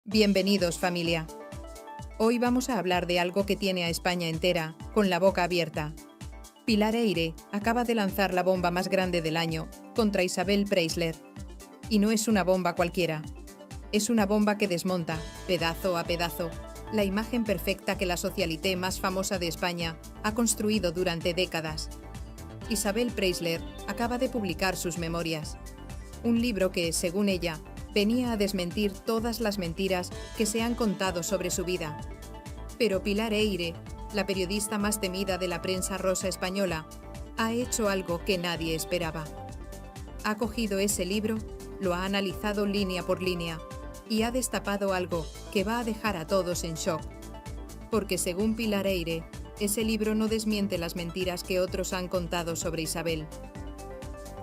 Bienvenidos, familia. Hoy vamos a hablar de algo que tiene a España entera con la boca abierta. Pilar Eyre acaba de lanzar la bomba más grande del año contra Isabel Preisler. Y no es una bomba cualquiera. Es una bomba que desmonta, pedazo a pedazo, la imagen perfecta que la socialité más famosa de España ha construido durante décadas. Isabel Preisler acaba de publicar sus memorias. Un libro que, según ella, venía a desmentir todas las mentiras que se han contado sobre su vida. Pero Pilar Eyre, la periodista más temida de la prensa rosa española, ha hecho algo que nadie esperaba. Ha cogido ese libro, lo ha analizado línea por línea y ha destapado algo que va a dejar a todos en shock. Porque según Pilar Eyre, ese libro no desmiente las mentiras que otros han contado sobre Isabel.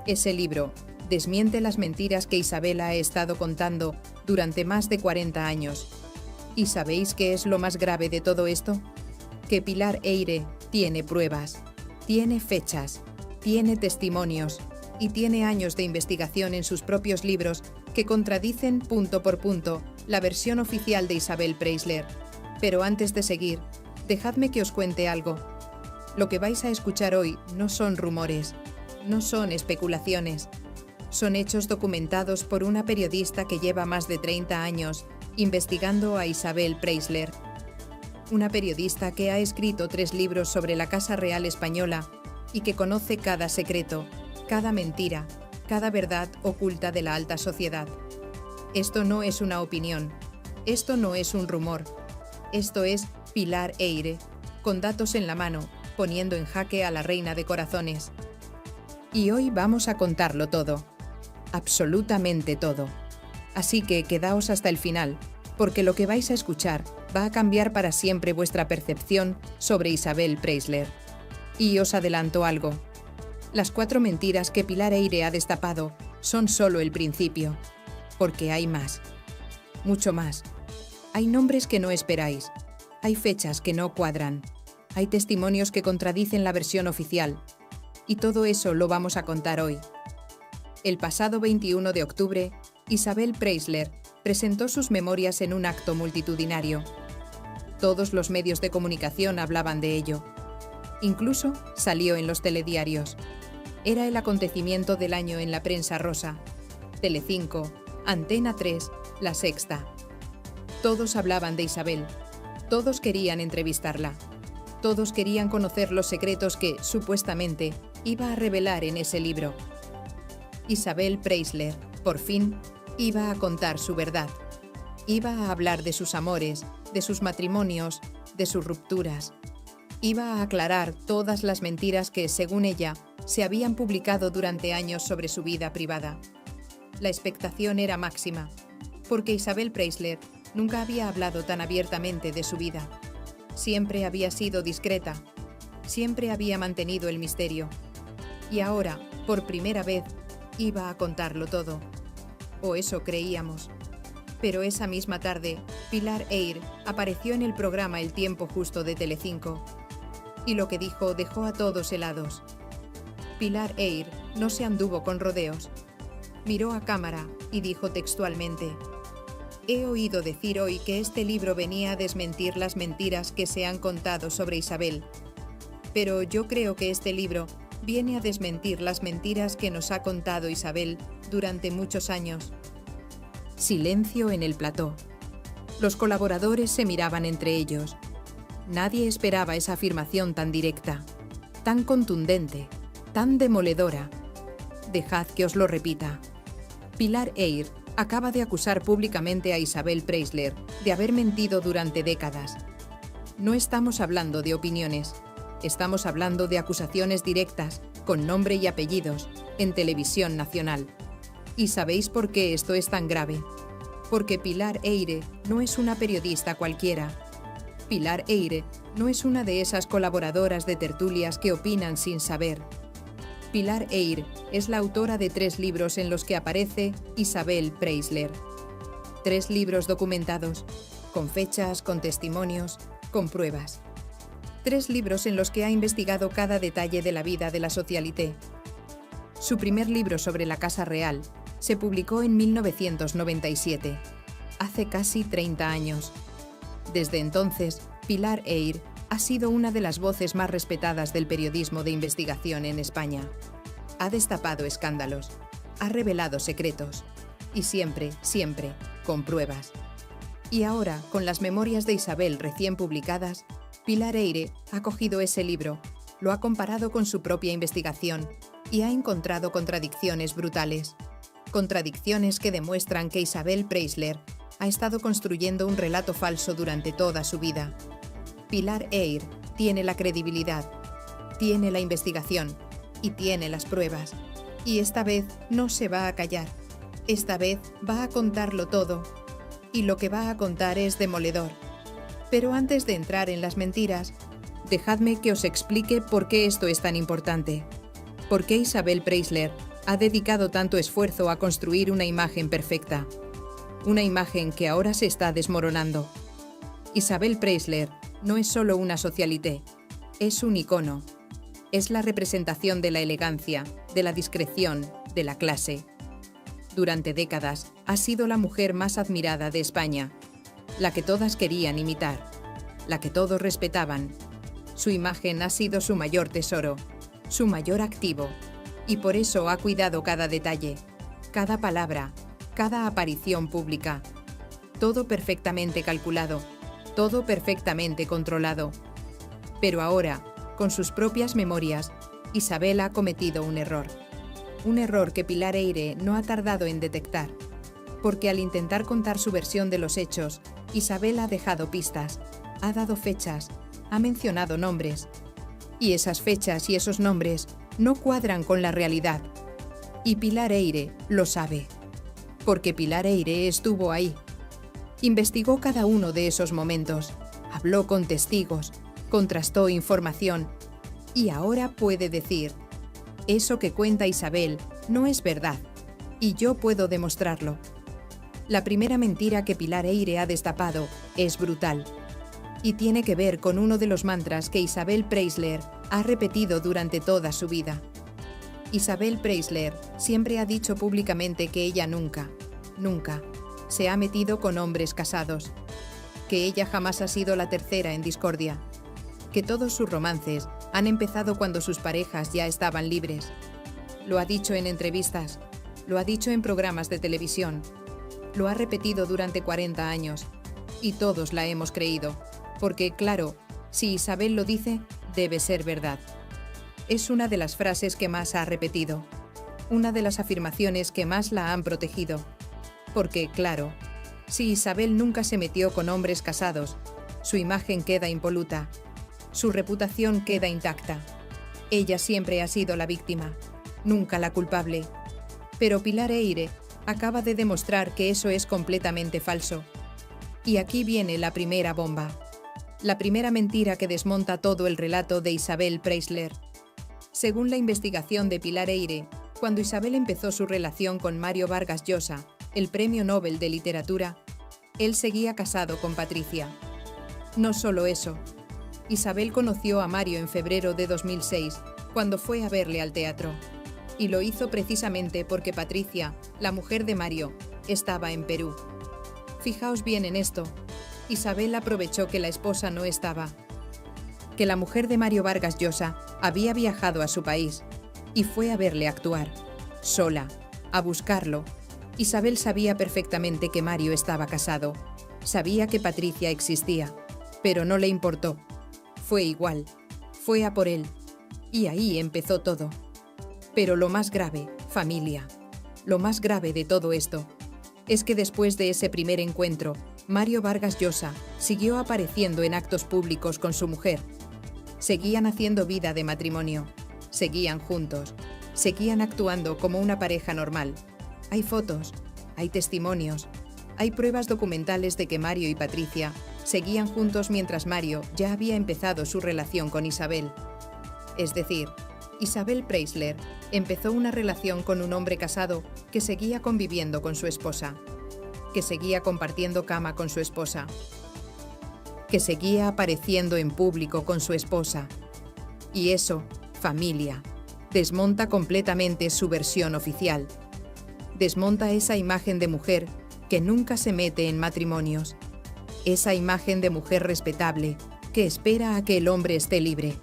Ese libro desmiente las mentiras que Isabel ha estado contando durante más de 40 años. ¿Y sabéis qué es lo más grave de todo esto? Que Pilar Eyre tiene pruebas, tiene fechas, tiene testimonios y tiene años de investigación en sus propios libros que contradicen punto por punto la versión oficial de Isabel Preisler. Pero antes de seguir, dejadme que os cuente algo. Lo que vais a escuchar hoy no son rumores, no son especulaciones. Son hechos documentados por una periodista que lleva más de 30 años investigando a Isabel Preisler. Una periodista que ha escrito 3 libros sobre la Casa Real Española y que conoce cada secreto, cada mentira, cada verdad oculta de la alta sociedad. Esto no es una opinión, esto no es un rumor, esto es Pilar Eyre, con datos en la mano, poniendo en jaque a la reina de corazones. Y hoy vamos a contarlo todo. Absolutamente todo. Así que quedaos hasta el final, porque lo que vais a escuchar va a cambiar para siempre vuestra percepción sobre Isabel Preisler. Y os adelanto algo. Las 4 mentiras que Pilar Eyre ha destapado son solo el principio, porque hay más. Mucho más. Hay nombres que no esperáis. Hay fechas que no cuadran. Hay testimonios que contradicen la versión oficial. Y todo eso lo vamos a contar hoy. El pasado 21 de octubre, Isabel Preisler presentó sus memorias en un acto multitudinario. Todos los medios de comunicación hablaban de ello. Incluso salió en los telediarios. Era el acontecimiento del año en la prensa rosa. Telecinco, Antena 3, La Sexta. Todos hablaban de Isabel. Todos querían entrevistarla. Todos querían conocer los secretos que, supuestamente, iba a revelar en ese libro. Isabel Preisler, por fin, iba a contar su verdad. Iba a hablar de sus amores, de sus matrimonios, de sus rupturas. Iba a aclarar todas las mentiras que, según ella, se habían publicado durante años sobre su vida privada. La expectación era máxima, porque Isabel Preisler nunca había hablado tan abiertamente de su vida. Siempre había sido discreta, siempre había mantenido el misterio. Y ahora, por primera vez, iba a contarlo todo. O eso creíamos. Pero esa misma tarde, Pilar Eyre apareció en el programa El tiempo justo de Telecinco. Y lo que dijo dejó a todos helados. Pilar Eyre no se anduvo con rodeos. Miró a cámara y dijo textualmente: «He oído decir hoy que este libro venía a desmentir las mentiras que se han contado sobre Isabel. Pero yo creo que este libro viene a desmentir las mentiras que nos ha contado Isabel durante muchos años». Silencio en el plató. Los colaboradores se miraban entre ellos. Nadie esperaba esa afirmación tan directa, tan contundente, tan demoledora. Dejad que os lo repita. Pilar Eyre acaba de acusar públicamente a Isabel Preisler de haber mentido durante décadas. No estamos hablando de opiniones. Estamos hablando de acusaciones directas, con nombre y apellidos, en televisión nacional. ¿Y sabéis por qué esto es tan grave? Porque Pilar Eyre no es una periodista cualquiera. Pilar Eyre no es una de esas colaboradoras de tertulias que opinan sin saber. Pilar Eyre es la autora de 3 libros en los que aparece Isabel Preisler. 3 libros documentados, con fechas, con testimonios, con pruebas. 3 libros en los que ha investigado cada detalle de la vida de la socialité. Su primer libro sobre la Casa Real se publicó en 1997. hace casi 30 años. Desde entonces, Pilar Eyre ha sido una de las voces más respetadas del periodismo de investigación en España. Ha destapado escándalos, ha revelado secretos, y siempre, con pruebas. Y ahora, con las memorias de Isabel recién publicadas, Pilar Eyre ha cogido ese libro, lo ha comparado con su propia investigación y ha encontrado contradicciones brutales. Contradicciones que demuestran que Isabel Preisler ha estado construyendo un relato falso durante toda su vida. Pilar Eyre tiene la credibilidad, tiene la investigación y tiene las pruebas. Y esta vez no se va a callar. Esta vez va a contarlo todo. Y lo que va a contar es demoledor. Pero antes de entrar en las mentiras, dejadme que os explique por qué esto es tan importante. ¿Por qué Isabel Preisler ha dedicado tanto esfuerzo a construir una imagen perfecta? Una imagen que ahora se está desmoronando. Isabel Preisler no es solo una socialité, es un icono. Es la representación de la elegancia, de la discreción, de la clase. Durante décadas ha sido la mujer más admirada de España, la que todas querían imitar, la que todos respetaban. Su imagen ha sido su mayor tesoro, su mayor activo, y por eso ha cuidado cada detalle, cada palabra, cada aparición pública. Todo perfectamente calculado, todo perfectamente controlado. Pero ahora, con sus propias memorias, Isabel ha cometido un error. Un error que Pilar Eyre no ha tardado en detectar, porque al intentar contar su versión de los hechos, Isabel ha dejado pistas, ha dado fechas, ha mencionado nombres. Y esas fechas y esos nombres no cuadran con la realidad. Y Pilar Eyre lo sabe, porque Pilar Eyre estuvo ahí. Investigó cada uno de esos momentos, habló con testigos, contrastó información y ahora puede decir: eso que cuenta Isabel no es verdad, y yo puedo demostrarlo. La primera mentira que Pilar Eyre ha destapado es brutal y tiene que ver con uno de los mantras que Isabel Preisler ha repetido durante toda su vida. Isabel Preisler siempre ha dicho públicamente que ella nunca se ha metido con hombres casados, que ella jamás ha sido la tercera en discordia, que todos sus romances han empezado cuando sus parejas ya estaban libres. Lo ha dicho en entrevistas, lo ha dicho en programas de televisión, lo ha repetido durante 40 años, y todos la hemos creído, porque, claro, si Isabel lo dice, debe ser verdad. Es una de las frases que más ha repetido, una de las afirmaciones que más la han protegido. Porque, claro, si Isabel nunca se metió con hombres casados, su imagen queda impoluta, su reputación queda intacta. Ella siempre ha sido la víctima, nunca la culpable. Pero Pilar Eyre acaba de demostrar que eso es completamente falso. Y aquí viene la primera bomba, la primera mentira que desmonta todo el relato de Isabel Preisler. Según la investigación de Pilar Eyre, cuando Isabel empezó su relación con Mario Vargas Llosa, el Premio Nobel de Literatura, él seguía casado con Patricia. No solo eso, Isabel conoció a Mario en febrero de 2006, cuando fue a verle al teatro. Y lo hizo precisamente porque Patricia, la mujer de Mario, estaba en Perú. Fijaos bien en esto. Isabel aprovechó que la esposa no estaba, que la mujer de Mario Vargas Llosa había viajado a su país y fue a verle actuar, sola, a buscarlo. Isabel sabía perfectamente que Mario estaba casado, sabía que Patricia existía, pero no le importó. Fue igual, fue a por él, y ahí empezó todo. Pero lo más grave, familia, lo más grave de todo esto, es que después de ese primer encuentro, Mario Vargas Llosa siguió apareciendo en actos públicos con su mujer. Seguían haciendo vida de matrimonio, seguían juntos, seguían actuando como una pareja normal. Hay fotos, hay testimonios, hay pruebas documentales de que Mario y Patricia seguían juntos mientras Mario ya había empezado su relación con Isabel. Es decir, Isabel Preisler empezó una relación con un hombre casado que seguía conviviendo con su esposa, que seguía compartiendo cama con su esposa, que seguía apareciendo en público con su esposa. Y eso, familia, desmonta completamente su versión oficial. Desmonta esa imagen de mujer que nunca se mete en matrimonios. Esa imagen de mujer respetable que espera a que el hombre esté libre.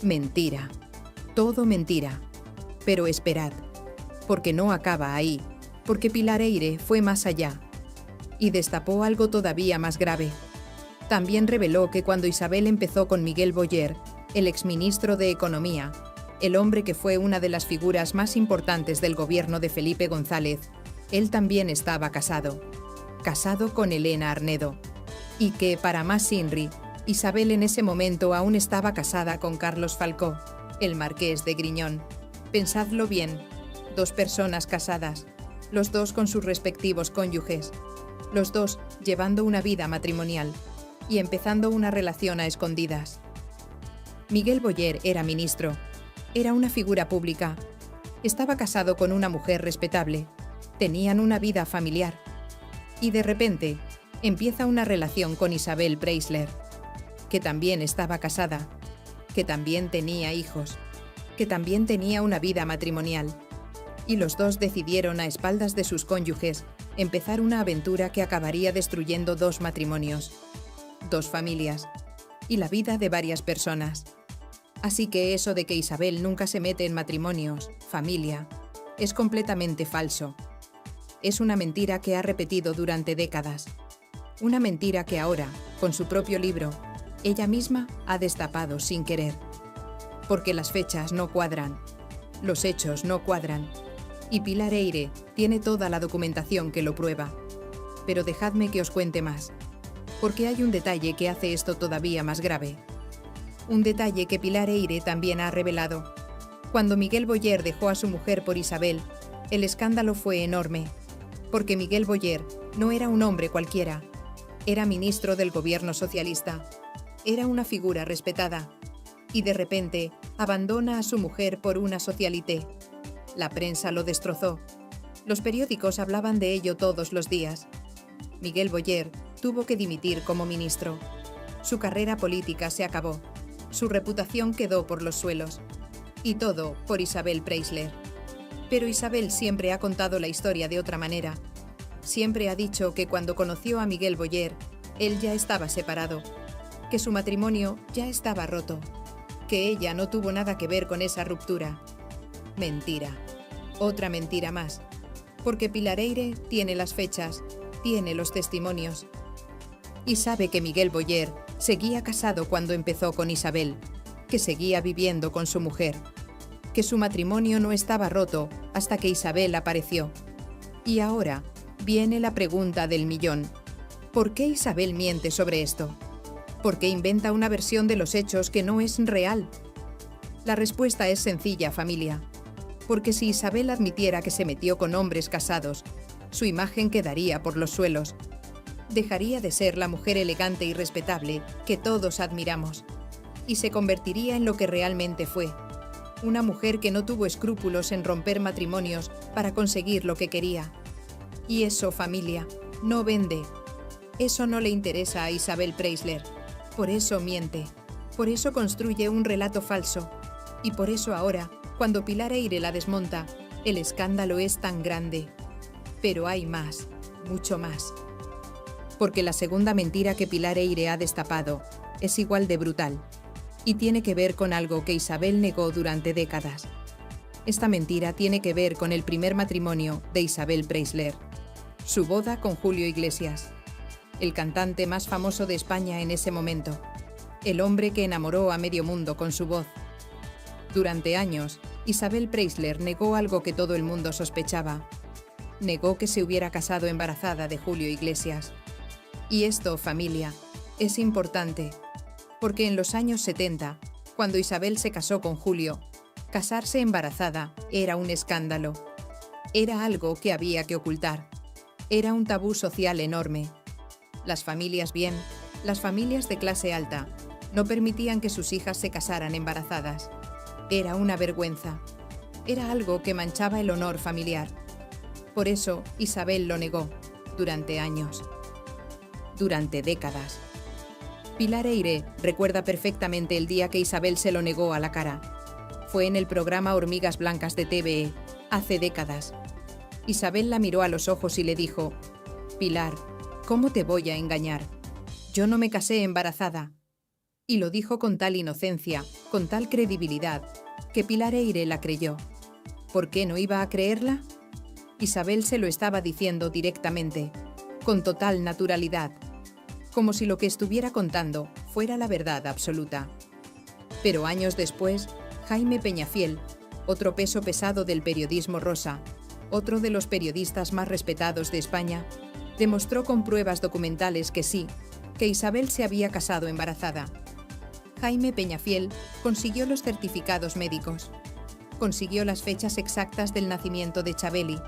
Mentira. Todo mentira. Pero esperad, porque no acaba ahí, porque Pilar Eyre fue más allá y destapó algo todavía más grave. También reveló que cuando Isabel empezó con Miguel Boyer, el exministro de Economía, el hombre que fue una de las figuras más importantes del gobierno de Felipe González, él también estaba casado con Elena Arnedo, y que, para más Inri, Isabel en ese momento aún estaba casada con Carlos Falcó, el marqués de Griñón. Pensadlo bien, 2 personas casadas, los 2 con sus respectivos cónyuges, los 2 llevando una vida matrimonial y empezando una relación a escondidas. Miguel Boyer era ministro, era una figura pública, estaba casado con una mujer respetable, tenían una vida familiar y de repente empieza una relación con Isabel Preisler, que también estaba casada, que también tenía hijos, que también tenía una vida matrimonial, y los 2 decidieron a espaldas de sus cónyuges empezar una aventura que acabaría destruyendo 2 matrimonios, 2 familias y la vida de varias personas. Así que eso de que Isabel nunca se mete en matrimonios, familia, es completamente falso. Es una mentira que ha repetido durante décadas. Una mentira que ahora, con su propio libro, ella misma ha destapado sin querer. Porque las fechas no cuadran, los hechos no cuadran, y Pilar Eyre tiene toda la documentación que lo prueba. Pero dejadme que os cuente más, porque hay un detalle que hace esto todavía más grave. Un detalle que Pilar Eyre también ha revelado. Cuando Miguel Boyer dejó a su mujer por Isabel, el escándalo fue enorme, porque Miguel Boyer no era un hombre cualquiera, era ministro del gobierno socialista, era una figura respetada, y de repente abandona a su mujer por una socialité. La prensa lo destrozó. Los periódicos hablaban de ello todos los días. Miguel Boyer tuvo que dimitir como ministro. Su carrera política se acabó. Su reputación quedó por los suelos. Y todo por Isabel Preisler. Pero Isabel siempre ha contado la historia de otra manera. Siempre ha dicho que cuando conoció a Miguel Boyer, él ya estaba separado, que su matrimonio ya estaba roto, que ella no tuvo nada que ver con esa ruptura. Mentira. Otra mentira más. Porque Pilar Eyre tiene las fechas, tiene los testimonios. Y sabe que Miguel Boyer seguía casado cuando empezó con Isabel, que seguía viviendo con su mujer, que su matrimonio no estaba roto hasta que Isabel apareció. Y ahora viene la pregunta del millón. ¿Por qué Isabel miente sobre esto? ¿Por qué inventa una versión de los hechos que no es real? La respuesta es sencilla, familia. Porque si Isabel admitiera que se metió con hombres casados, su imagen quedaría por los suelos. Dejaría de ser la mujer elegante y respetable que todos admiramos, y se convertiría en lo que realmente fue, una mujer que no tuvo escrúpulos en romper matrimonios para conseguir lo que quería. Y eso, familia, no vende. Eso no le interesa a Isabel Preisler. Por eso miente. Por eso construye un relato falso. Y por eso ahora, cuando Pilar Eyre la desmonta, el escándalo es tan grande. Pero hay más, mucho más. Porque la segunda mentira que Pilar Eyre ha destapado es igual de brutal y tiene que ver con algo que Isabel negó durante décadas. Esta mentira tiene que ver con el primer matrimonio de Isabel Preisler, su boda con Julio Iglesias, el cantante más famoso de España en ese momento, el hombre que enamoró a medio mundo con su voz. Durante años, Isabel Preisler negó algo que todo el mundo sospechaba. Negó que se hubiera casado embarazada de Julio Iglesias. Y esto, familia, es importante, porque en los años 70, cuando Isabel se casó con Julio, casarse embarazada era un escándalo. Era algo que había que ocultar. Era un tabú social enorme. Las familias las familias de clase alta, no permitían que sus hijas se casaran embarazadas. Era una vergüenza. Era algo que manchaba el honor familiar. Por eso Isabel lo negó, durante años. Durante décadas. Pilar Eyre recuerda perfectamente el día que Isabel se lo negó a la cara. Fue en el programa Hormigas Blancas de TVE, hace décadas. Isabel la miró a los ojos y le dijo: Pilar, ¿cómo te voy a engañar? Yo no me casé embarazada. Y lo dijo con tal inocencia, con tal credibilidad, que Pilar Eyre la creyó. ¿Por qué no iba a creerla? Isabel se lo estaba diciendo directamente, con total naturalidad, como si lo que estuviera contando fuera la verdad absoluta. Pero años después, Jaime Peñafiel, otro peso pesado del periodismo rosa, otro de los periodistas más respetados de España, demostró con pruebas documentales que sí, que Isabel se había casado embarazada. Jaime Peñafiel consiguió los certificados médicos, consiguió las fechas exactas del nacimiento de Chabeli,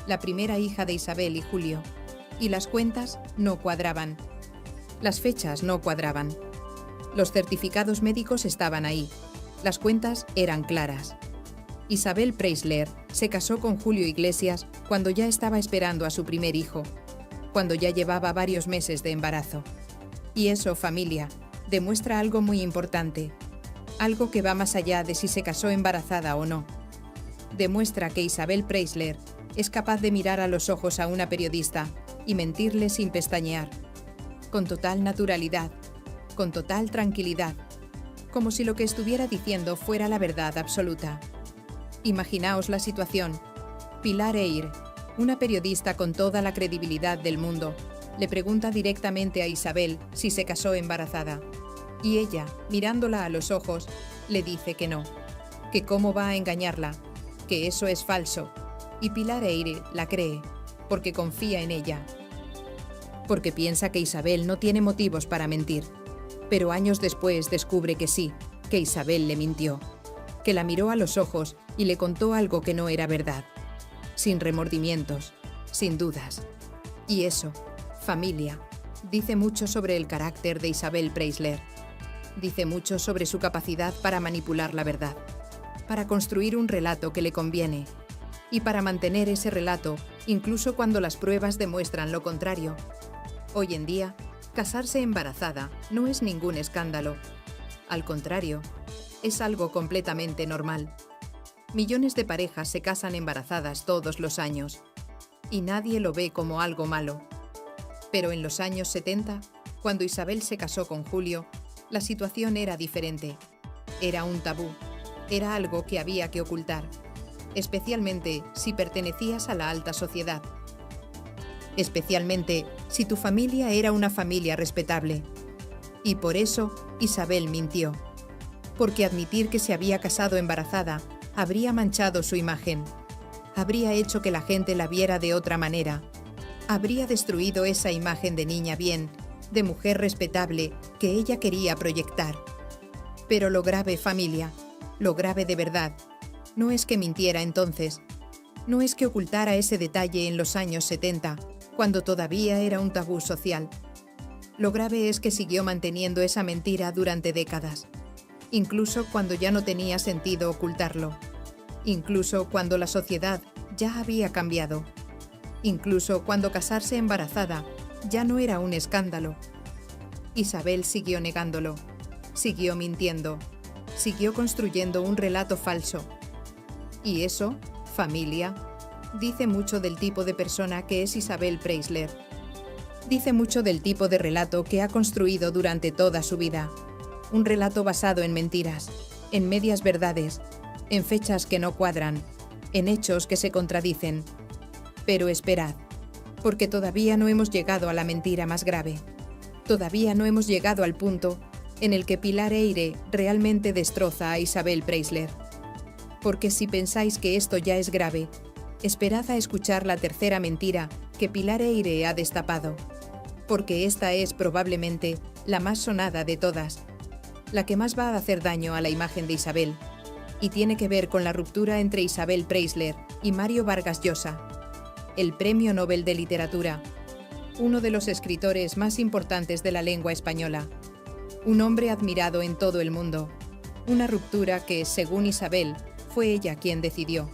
la primera hija de Isabel y Julio, y las cuentas no cuadraban. Las fechas no cuadraban. Los certificados médicos estaban ahí, las cuentas eran claras. Isabel Preisler se casó con Julio Iglesias cuando ya estaba esperando a su primer hijo, cuando ya llevaba varios meses de embarazo. Y eso, familia, demuestra algo muy importante, algo que va más allá de si se casó embarazada o no. Demuestra que Isabel Preisler es capaz de mirar a los ojos a una periodista y mentirle sin pestañear, con total naturalidad, con total tranquilidad, como si lo que estuviera diciendo fuera la verdad absoluta. Imaginaos la situación. Pilar Eyre, una periodista con toda la credibilidad del mundo, le pregunta directamente a Isabel si se casó embarazada. Y ella, mirándola a los ojos, le dice que no, que cómo va a engañarla, que eso es falso. Y Pilar Eyre la cree, porque confía en ella. Porque piensa que Isabel no tiene motivos para mentir. Pero años después descubre que sí, que Isabel le mintió, que la miró a los ojos y le contó algo que no era verdad, sin remordimientos, sin dudas. Y eso, familia, dice mucho sobre el carácter de Isabel Preisler. Dice mucho sobre su capacidad para manipular la verdad, para construir un relato que le conviene y para mantener ese relato incluso cuando las pruebas demuestran lo contrario. Hoy en día, casarse embarazada no es ningún escándalo. Al contrario, es algo completamente normal. Millones de parejas se casan embarazadas todos los años y nadie lo ve como algo malo. Pero en los años 70, cuando Isabel se casó con Julio, la situación era diferente. Era un tabú, era algo que había que ocultar, especialmente si pertenecías a la alta sociedad. Especialmente si tu familia era una familia respetable. Y por eso Isabel mintió. Porque admitir que se había casado embarazada habría manchado su imagen, habría hecho que la gente la viera de otra manera, habría destruido esa imagen de niña bien, de mujer respetable que ella quería proyectar. Pero lo grave, familia, lo grave de verdad, no es que mintiera entonces, no es que ocultara ese detalle en los años 70, cuando todavía era un tabú social. Lo grave es que siguió manteniendo esa mentira durante décadas, incluso cuando ya no tenía sentido ocultarlo, incluso cuando la sociedad ya había cambiado, incluso cuando casarse embarazada ya no era un escándalo. Isabel siguió negándolo, siguió mintiendo, siguió construyendo un relato falso. Y eso, familia, dice mucho del tipo de persona que es Isabel Preisler. Dice mucho del tipo de relato que ha construido durante toda su vida. Un relato basado en mentiras, en medias verdades, en fechas que no cuadran, en hechos que se contradicen. Pero esperad, porque todavía no hemos llegado a la mentira más grave. Todavía no hemos llegado al punto en el que Pilar Eyre realmente destroza a Isabel Preisler. Porque si pensáis que esto ya es grave, esperad a escuchar la tercera mentira que Pilar Eyre ha destapado. Porque esta es probablemente la más sonada de todas, la que más va a hacer daño a la imagen de Isabel, y tiene que ver con la ruptura entre Isabel Preisler y Mario Vargas Llosa, el Premio Nobel de Literatura, uno de los escritores más importantes de la lengua española, un hombre admirado en todo el mundo, una ruptura que, según Isabel, fue ella quien decidió,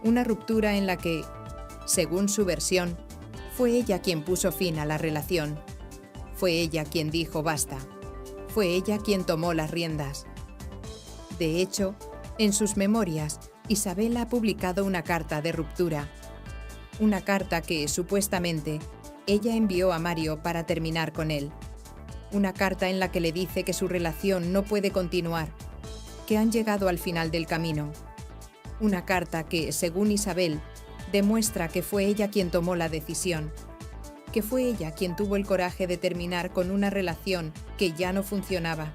una ruptura en la que, según su versión, fue ella quien puso fin a la relación, fue ella quien dijo basta, fue ella quien tomó las riendas. De hecho, en sus memorias, Isabel ha publicado una carta de ruptura, una carta que, supuestamente, ella envió a Mario para terminar con él. Una carta en la que le dice que su relación no puede continuar, que han llegado al final del camino. Una carta que, según Isabel, demuestra que fue ella quien tomó la decisión, que fue ella quien tuvo el coraje de terminar con una relación que ya no funcionaba.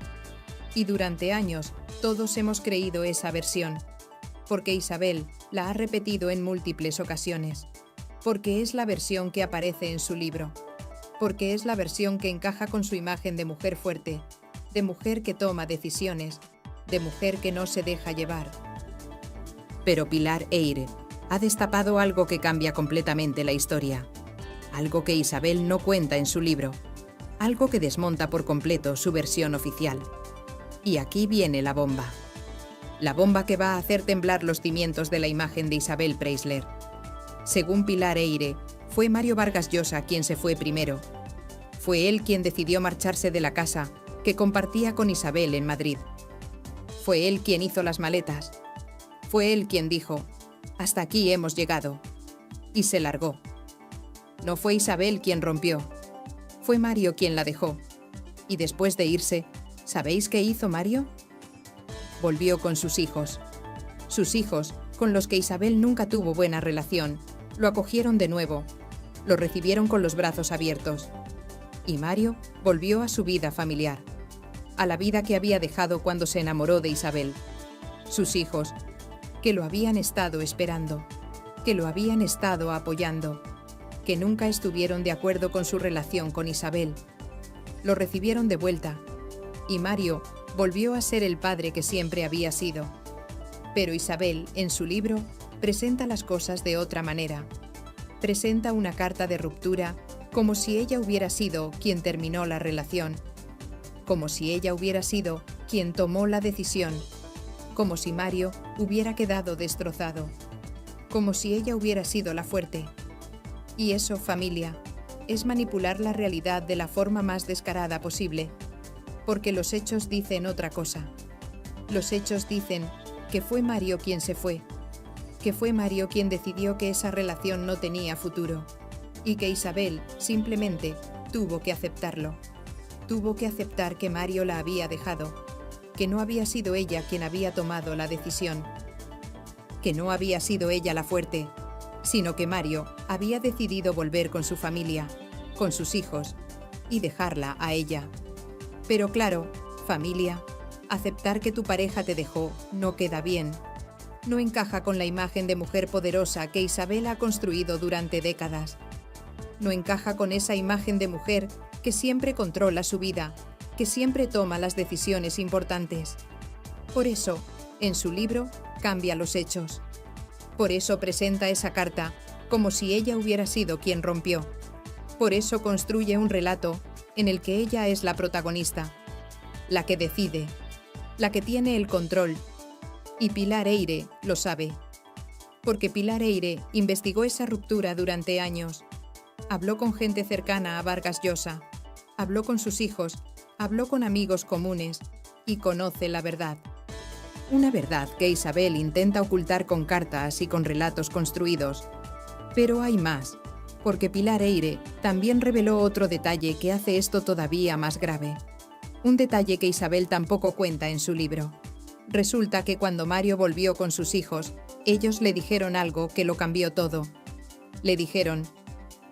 Y durante años todos hemos creído esa versión, porque Isabel la ha repetido en múltiples ocasiones, porque es la versión que aparece en su libro, porque es la versión que encaja con su imagen de mujer fuerte, de mujer que toma decisiones, de mujer que no se deja llevar. Pero Pilar Eyre ha destapado algo que cambia completamente la historia, algo que Isabel no cuenta en su libro, algo que desmonta por completo su versión oficial. Y aquí viene la bomba que va a hacer temblar los cimientos de la imagen de Isabel Preisler. Según Pilar Eyre, fue Mario Vargas Llosa quien se fue primero. Fue él quien decidió marcharse de la casa que compartía con Isabel en Madrid. Fue él quien hizo las maletas. Fue él quien dijo, hasta aquí hemos llegado, y se largó. No fue Isabel quien rompió, fue Mario quien la dejó. Y después de irse, ¿sabéis qué hizo Mario? Volvió con sus hijos. Sus hijos, con los que Isabel nunca tuvo buena relación, lo acogieron de nuevo, lo recibieron con los brazos abiertos. Y Mario volvió a su vida familiar, a la vida que había dejado cuando se enamoró de Isabel. Sus hijos, que lo habían estado esperando, que lo habían estado apoyando, que nunca estuvieron de acuerdo con su relación con Isabel. Lo recibieron de vuelta, y Mario volvió a ser el padre que siempre había sido. Pero Isabel, en su libro, presenta las cosas de otra manera. Presenta una carta de ruptura como si ella hubiera sido quien terminó la relación, como si ella hubiera sido quien tomó la decisión, como si Mario hubiera quedado destrozado, como si ella hubiera sido la fuerte. Y eso, familia, es manipular la realidad de la forma más descarada posible, porque los hechos dicen otra cosa. Los hechos dicen que fue Mario quien se fue, que fue Mario quien decidió que esa relación no tenía futuro, y que Isabel simplemente tuvo que aceptarlo. Tuvo que aceptar que Mario la había dejado, que no había sido ella quien había tomado la decisión, que no había sido ella la fuerte, sino que Mario había decidido volver con su familia, con sus hijos, y dejarla a ella. Pero claro, familia, aceptar que tu pareja te dejó no queda bien. No encaja con la imagen de mujer poderosa que Isabel ha construido durante décadas. No encaja con esa imagen de mujer que siempre controla su vida, que siempre toma las decisiones importantes. Por eso, en su libro, cambia los hechos. Por eso presenta esa carta como si ella hubiera sido quien rompió. Por eso construye un relato en el que ella es la protagonista, la que decide, la que tiene el control. Y Pilar Eyre lo sabe, porque Pilar Eyre investigó esa ruptura durante años. Habló con gente cercana a Vargas Llosa, habló con sus hijos, habló con amigos comunes y conoce la verdad. Una verdad que Isabel intenta ocultar con cartas y con relatos construidos. Pero hay más, porque Pilar Eyre también reveló otro detalle que hace esto todavía más grave. Un detalle que Isabel tampoco cuenta en su libro. Resulta que cuando Mario volvió con sus hijos, ellos le dijeron algo que lo cambió todo. Le dijeron,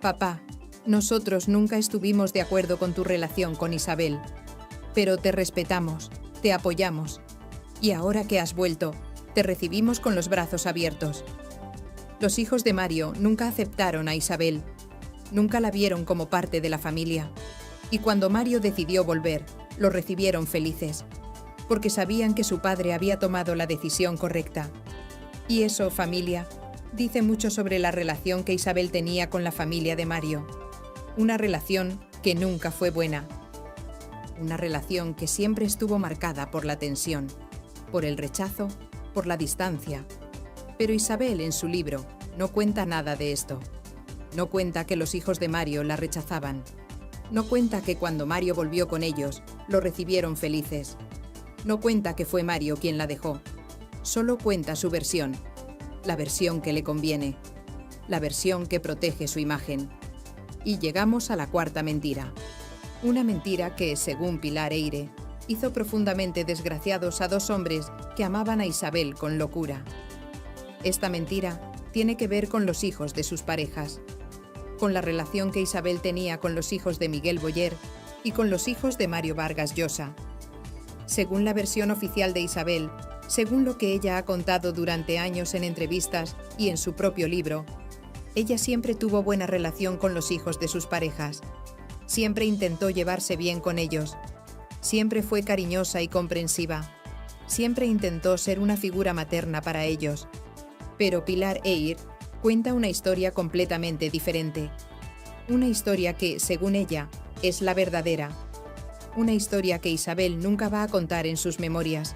«Papá, nosotros nunca estuvimos de acuerdo con tu relación con Isabel, pero te respetamos, te apoyamos. Y ahora que has vuelto, te recibimos con los brazos abiertos». Los hijos de Mario nunca aceptaron a Isabel, nunca la vieron como parte de la familia. Y cuando Mario decidió volver, lo recibieron felices, porque sabían que su padre había tomado la decisión correcta. Y eso, familia, dice mucho sobre la relación que Isabel tenía con la familia de Mario. Una relación que nunca fue buena. Una relación que siempre estuvo marcada por la tensión, por el rechazo, por la distancia. Pero Isabel, en su libro, no cuenta nada de esto. No cuenta que los hijos de Mario la rechazaban. No cuenta que cuando Mario volvió con ellos, lo recibieron felices. No cuenta que fue Mario quien la dejó. Solo cuenta su versión, la versión que le conviene, la versión que protege su imagen. Y llegamos a la cuarta mentira. Una mentira que, según Pilar Eyre, hizo profundamente desgraciados a dos hombres que amaban a Isabel con locura. Esta mentira tiene que ver con los hijos de sus parejas, con la relación que Isabel tenía con los hijos de Miguel Boyer y con los hijos de Mario Vargas Llosa. Según la versión oficial de Isabel, según lo que ella ha contado durante años en entrevistas y en su propio libro, ella siempre tuvo buena relación con los hijos de sus parejas. Siempre intentó llevarse bien con ellos. Siempre fue cariñosa y comprensiva. Siempre intentó ser una figura materna para ellos. Pero Pilar Eyre cuenta una historia completamente diferente. Una historia que, según ella, es la verdadera. Una historia que Isabel nunca va a contar en sus memorias,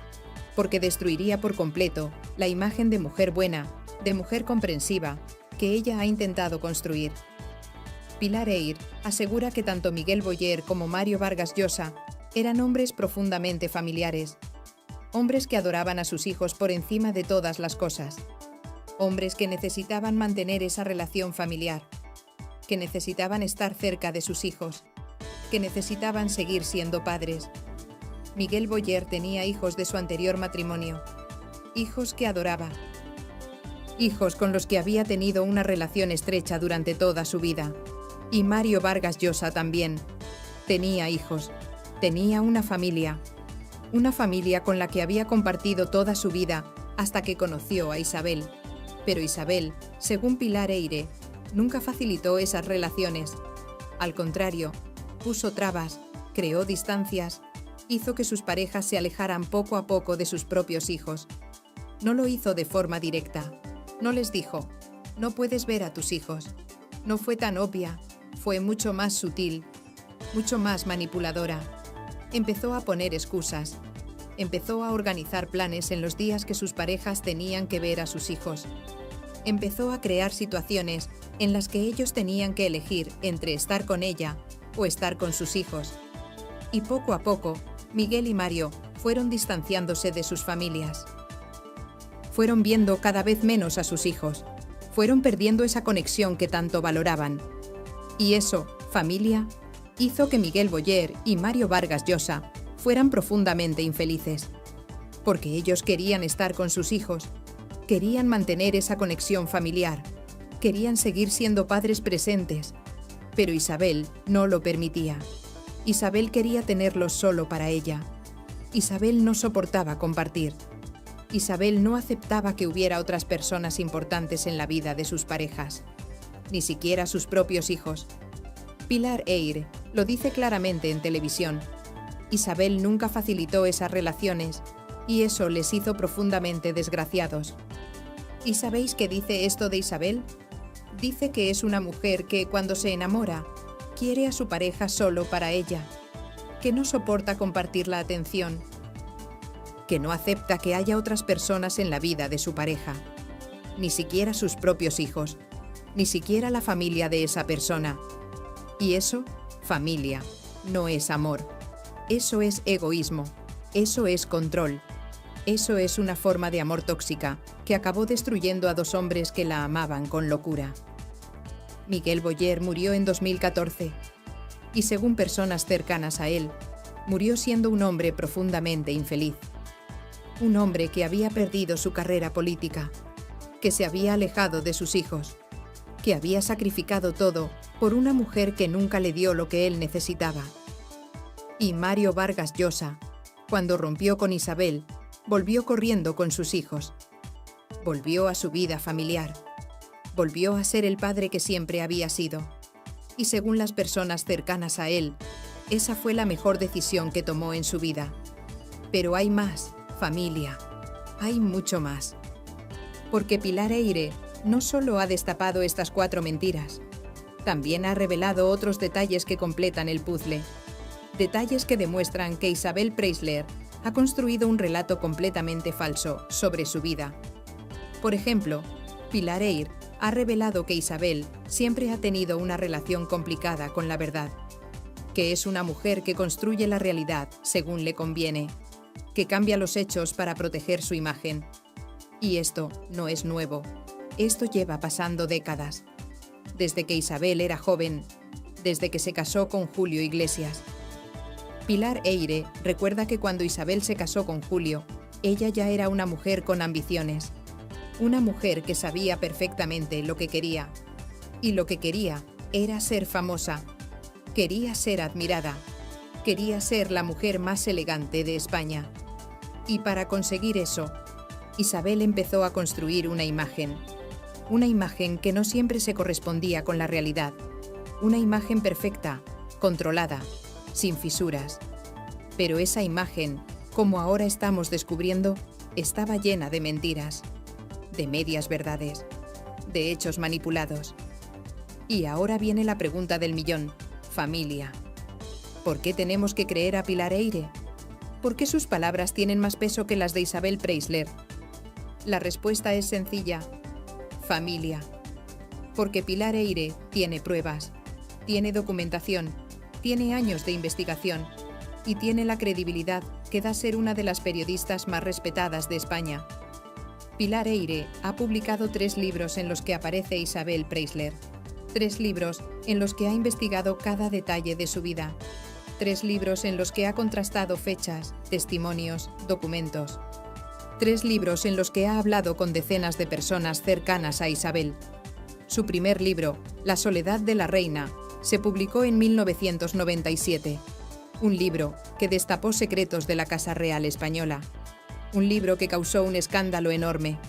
porque destruiría por completo la imagen de mujer buena, de mujer comprensiva, que ella ha intentado construir. Pilar Eyre asegura que tanto Miguel Boyer como Mario Vargas Llosa eran hombres profundamente familiares, hombres que adoraban a sus hijos por encima de todas las cosas, hombres que necesitaban mantener esa relación familiar, que necesitaban estar cerca de sus hijos, que necesitaban seguir siendo padres. Miguel Boyer tenía hijos de su anterior matrimonio, hijos que adoraba, hijos con los que había tenido una relación estrecha durante toda su vida. Y Mario Vargas Llosa también. Tenía hijos, tenía una familia con la que había compartido toda su vida hasta que conoció a Isabel. Pero Isabel, según Pilar Eyre, nunca facilitó esas relaciones. Al contrario, puso trabas, creó distancias, hizo que sus parejas se alejaran poco a poco de sus propios hijos. No lo hizo de forma directa. No les dijo, no puedes ver a tus hijos. No fue tan obvia, fue mucho más sutil, mucho más manipuladora. Empezó a poner excusas. Empezó a organizar planes en los días que sus parejas tenían que ver a sus hijos. Empezó a crear situaciones en las que ellos tenían que elegir entre estar con ella o estar con sus hijos. Y poco a poco, Miguel y Mario fueron distanciándose de sus familias. Fueron viendo cada vez menos a sus hijos. Fueron perdiendo esa conexión que tanto valoraban. Y eso, familia, hizo que Miguel Boyer y Mario Vargas Llosa fueran profundamente infelices. Porque ellos querían estar con sus hijos, querían mantener esa conexión familiar, querían seguir siendo padres presentes. Pero Isabel no lo permitía. Isabel quería tenerlos solo para ella. Isabel no soportaba compartir. Isabel no aceptaba que hubiera otras personas importantes en la vida de sus parejas, ni siquiera sus propios hijos. Pilar Eyre lo dice claramente en televisión. Isabel nunca facilitó esas relaciones y eso les hizo profundamente desgraciados. ¿Y sabéis qué dice esto de Isabel? Dice que es una mujer que, cuando se enamora, quiere a su pareja solo para ella, que no soporta compartir la atención, que no acepta que haya otras personas en la vida de su pareja, ni siquiera sus propios hijos, ni siquiera la familia de esa persona. Y eso, familia, no es amor. Eso es egoísmo, eso es control. Eso es una forma de amor tóxica que acabó destruyendo a dos hombres que la amaban con locura. Miguel Boyer murió en 2014 y, según personas cercanas a él, murió siendo un hombre profundamente infeliz. Un hombre que había perdido su carrera política, que se había alejado de sus hijos, que había sacrificado todo por una mujer que nunca le dio lo que él necesitaba. Y Mario Vargas Llosa, cuando rompió con Isabel, volvió corriendo con sus hijos. Volvió a su vida familiar. Volvió a ser el padre que siempre había sido. Y según las personas cercanas a él, esa fue la mejor decisión que tomó en su vida. Pero hay más, familia. Hay mucho más. Porque Pilar Eyre no solo ha destapado estas 4 mentiras, también ha revelado otros detalles que completan el puzzle. Detalles que demuestran que Isabel Preisler ha construido un relato completamente falso sobre su vida. Por ejemplo, Pilar Eyre ha revelado que Isabel siempre ha tenido una relación complicada con la verdad, que es una mujer que construye la realidad según le conviene, que cambia los hechos para proteger su imagen. Y esto no es nuevo, esto lleva pasando décadas. Desde que Isabel era joven, desde que se casó con Julio Iglesias. Pilar Eyre recuerda que cuando Isabel se casó con Julio, ella ya era una mujer con ambiciones. Una mujer que sabía perfectamente lo que quería. Y lo que quería era ser famosa. Quería ser admirada. Quería ser la mujer más elegante de España. Y para conseguir eso, Isabel empezó a construir una imagen que no siempre se correspondía con la realidad, una imagen perfecta, controlada, sin fisuras. Pero esa imagen, como ahora estamos descubriendo, estaba llena de mentiras, de medias verdades, de hechos manipulados. Y ahora viene la pregunta del millón, familia. ¿Por qué tenemos que creer a Pilar Eyre? ¿Por qué sus palabras tienen más peso que las de Isabel Preisler? La respuesta es sencilla. Familia. Porque Pilar Eyre tiene pruebas, tiene documentación, tiene años de investigación y tiene la credibilidad que da ser una de las periodistas más respetadas de España. Pilar Eyre ha publicado 3 libros en los que aparece Isabel Preisler. 3 libros en los que ha investigado cada detalle de su vida. 3 libros en los que ha contrastado fechas, testimonios, documentos. 3 libros en los que ha hablado con decenas de personas cercanas a Isabel. Su primer libro, La soledad de la reina, se publicó en 1997. Un libro que destapó secretos de la Casa Real española. Un libro que causó un escándalo enorme.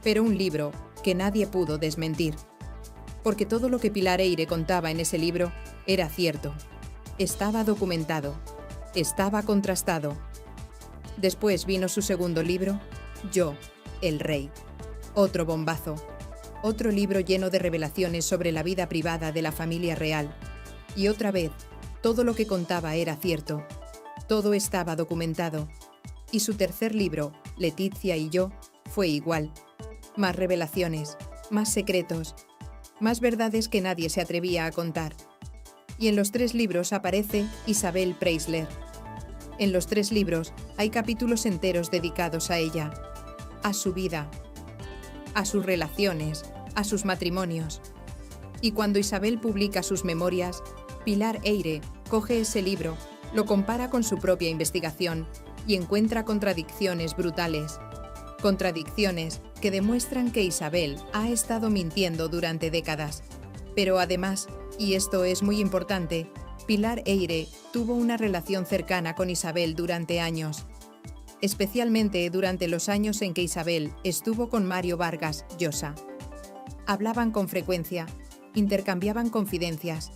Pero un libro que nadie pudo desmentir. Porque todo lo que Pilar Eyre contaba en ese libro era cierto. Estaba documentado. Estaba contrastado. Después vino su segundo libro, Yo, el Rey. Otro bombazo. Otro libro lleno de revelaciones sobre la vida privada de la familia real. Y otra vez, todo lo que contaba era cierto. Todo estaba documentado. Y su tercer libro, Leticia y yo, fue igual. Más revelaciones, más secretos, más verdades que nadie se atrevía a contar. Y en los 3 libros aparece Isabel Preisler. En los 3 libros hay capítulos enteros dedicados a ella, a su vida, a sus relaciones, a sus matrimonios. Y cuando Isabel publica sus memorias, Pilar Eyre coge ese libro, lo compara con su propia investigación y encuentra contradicciones brutales. Contradicciones que demuestran que Isabel ha estado mintiendo durante décadas. Pero además, y esto es muy importante, Pilar Eyre tuvo una relación cercana con Isabel durante años, especialmente durante los años en que Isabel estuvo con Mario Vargas Llosa. Hablaban con frecuencia, intercambiaban confidencias.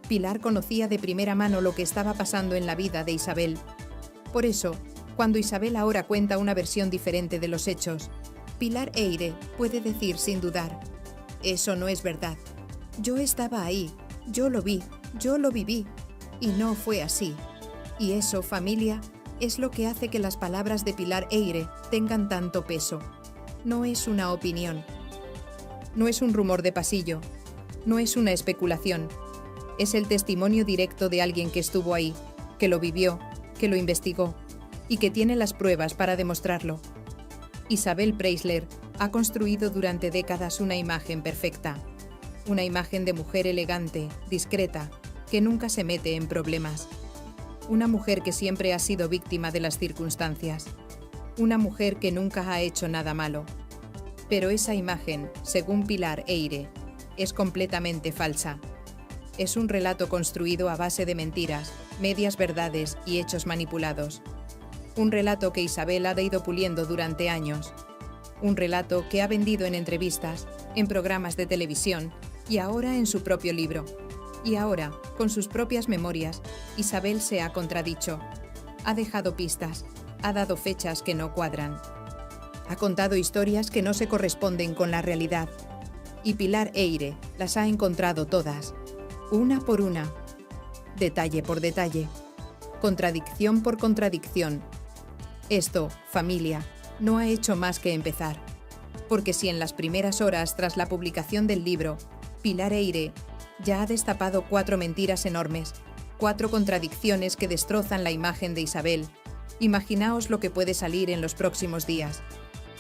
Pilar conocía de primera mano lo que estaba pasando en la vida de Isabel. Por eso, cuando Isabel ahora cuenta una versión diferente de los hechos, Pilar Eyre puede decir sin dudar: eso no es verdad. Yo estaba ahí, yo lo vi, yo lo viví, y no fue así. Y eso, familia, es lo que hace que las palabras de Pilar Eyre tengan tanto peso. No es una opinión. No es un rumor de pasillo. No es una especulación. Es el testimonio directo de alguien que estuvo ahí, que lo vivió, que lo investigó y que tiene las pruebas para demostrarlo. Isabel Preisler ha construido durante décadas una imagen perfecta. Una imagen de mujer elegante, discreta, que nunca se mete en problemas. Una mujer que siempre ha sido víctima de las circunstancias. Una mujer que nunca ha hecho nada malo. Pero esa imagen, según Pilar Eyre, es completamente falsa. Es un relato construido a base de mentiras, medias verdades y hechos manipulados. Un relato que Isabel ha ido puliendo durante años. Un relato que ha vendido en entrevistas, en programas de televisión y ahora en su propio libro. Y ahora, con sus propias memorias, Isabel se ha contradicho. Ha dejado pistas, ha dado fechas que no cuadran. Ha contado historias que no se corresponden con la realidad. Y Pilar Eyre las ha encontrado todas, una por una, detalle por detalle, contradicción por contradicción. Esto, familia, no ha hecho más que empezar. Porque si en las primeras horas tras la publicación del libro, Pilar Eyre ya ha destapado 4 mentiras enormes, 4 contradicciones que destrozan la imagen de Isabel, imaginaos lo que puede salir en los próximos días.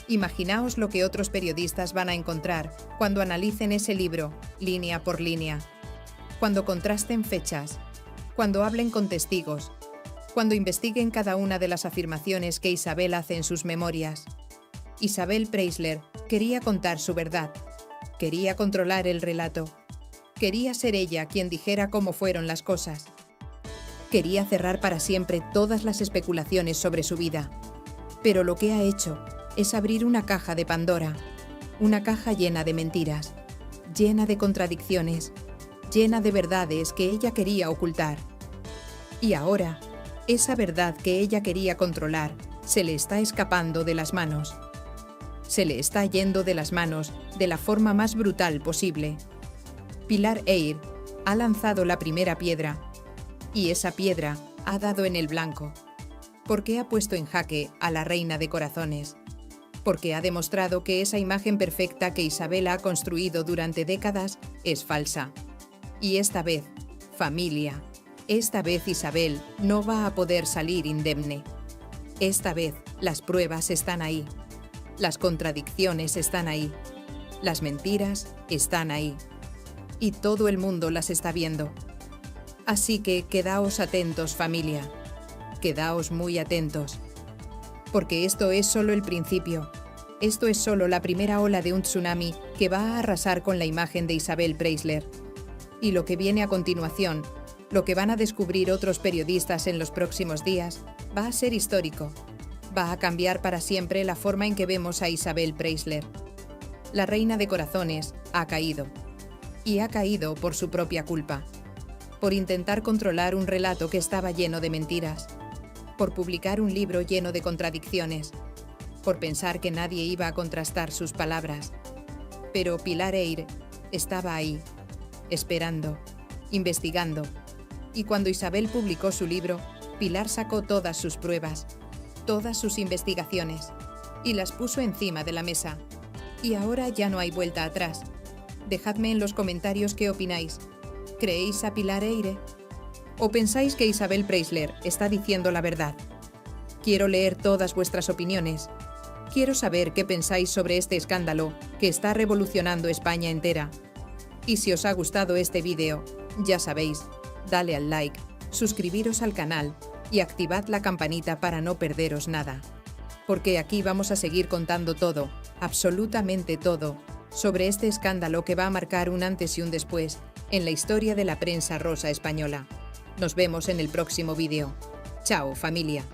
Imaginaos lo que otros periodistas van a encontrar cuando analicen ese libro, línea por línea. cuando contrasten fechas, cuando hablen con testigos, cuando investiguen cada una de las afirmaciones que Isabel hace en sus memorias. Isabel Preisler quería contar su verdad, quería controlar el relato, quería ser ella quien dijera cómo fueron las cosas. Quería cerrar para siempre todas las especulaciones sobre su vida. Pero lo que ha hecho es abrir una caja de Pandora, una caja llena de mentiras, llena de contradicciones, llena de verdades que ella quería ocultar. Y ahora, esa verdad que ella quería controlar se le está escapando de las manos. Se le está yendo de las manos de la forma más brutal posible. Pilar Eyre ha lanzado la primera piedra, y esa piedra ha dado en el blanco, porque ha puesto en jaque a la reina de corazones, porque ha demostrado que esa imagen perfecta que Isabel ha construido durante décadas es falsa. Y esta vez, familia, esta vez Isabel no va a poder salir indemne. Esta vez las pruebas están ahí, las contradicciones están ahí, las mentiras están ahí, y todo el mundo las está viendo. Así que quedaos atentos, familia, quedaos muy atentos, porque esto es solo el principio. Esto es solo la primera ola de un tsunami que va a arrasar con la imagen de Isabel Preisler. Y lo que viene a continuación, lo que van a descubrir otros periodistas en los próximos días, va a ser histórico. Va a cambiar para siempre la forma en que vemos a Isabel Preisler. La reina de corazones ha caído. Y ha caído por su propia culpa. Por intentar controlar un relato que estaba lleno de mentiras. Por publicar un libro lleno de contradicciones. Por pensar que nadie iba a contrastar sus palabras. Pero Pilar Eyre estaba ahí, esperando, investigando. Y cuando Isabel publicó su libro, Pilar sacó todas sus pruebas, todas sus investigaciones, y las puso encima de la mesa. Y ahora ya no hay vuelta atrás. Dejadme en los comentarios qué opináis. ¿Creéis a Pilar Eyre? ¿O pensáis que Isabel Preisler está diciendo la verdad? Quiero leer todas vuestras opiniones. Quiero saber qué pensáis sobre este escándalo que está revolucionando España entera. Y si os ha gustado este vídeo, ya sabéis, dale al like, suscribiros al canal y activad la campanita para no perderos nada. Porque aquí vamos a seguir contando todo, absolutamente todo, sobre este escándalo que va a marcar un antes y un después en la historia de la prensa rosa española. Nos vemos en el próximo vídeo. Chao, familia.